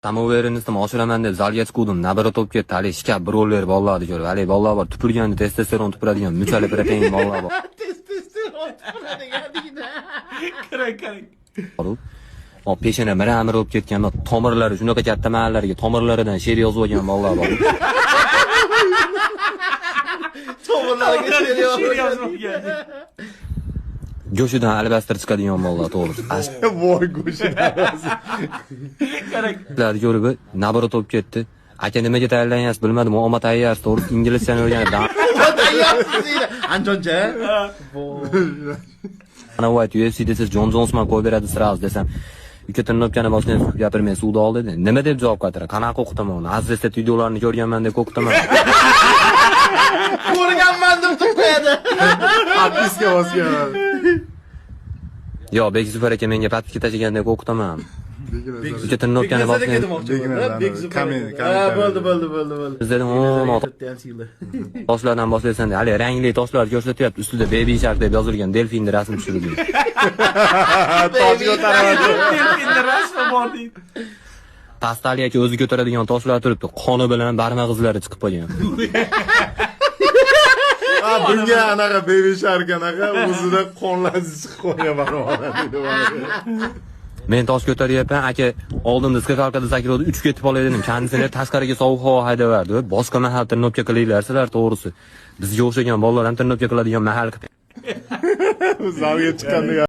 Samoverini oshiraman deb zalga chiqdim. Nabara top ketdi. Hali shikab bir roller bollarni ko'rib. Hali bollar bor. Tupurganda testosteron tupuradigan, muchali protein bollar bor. Testosteron tupuradigan deydi. Qarab. O peshana miramir bo'lib ketganda tomirlari shunaqa katta mahallarga tomirlaridan she'r yozib olgan bollar bor. Tomirlarga she'r yozib olgan. Go'shidan albastir chiqadigan bollar to'g'ri. Voy go'shidan. Ular ko'rib nabara top ketdi. Aka nimaga tayyorlanyapsiz bilmadim. Omad tayyorsiz to'g'ri inglizchani o'rganib. Omad tayyorsiz deydi. Anjoncha. Ana voy UFC'da siz Jon Jonsman qo'yib beradi sirasiz desam. Uka tirnobkani boshdan gapirmay suvda ol dedi. Nima deb javob qaytaradi? Qanaqa o'qitaman uni? Azizda videolarini ko'rganman deb o'qitaman. Ko'rganman deb qo'yadi. Appiska bosgan. Yo, Bekzufar aka menga patga tashigan deb o'qitaman. Uka tirnobkani boshdan Bo'ldi. biz dedim, toshlardan boshlaysan deb. Hali rangli toshlar ko'rsatyapti. Ustida Baby Shark deb yozilgan delfinni rasm tushirdim. Tosh ko'taradi. Delfinni rasmi bor deydi. Pastali aka o'zi ko'taradigan toshlar turibdi. Qoni bilan barmoq izlari chiqib qolgan. Bunga anaqa Baby Shark anaqa o'zida qonlasi chiqib qolgan barmoqlar dedi. Men tosh ko'taryapman, aka oldimda skakalkada sakraydi, 3 ketib qolay dedim. Kandislar tashqariga sovuq havo haydaverdi. Boshqa mahal tirnobka qilinglar sizlar to'g'risi. Bizga o'xshagan bolalar ham tirnobka qiladigan mahal. Zalga chiqqanda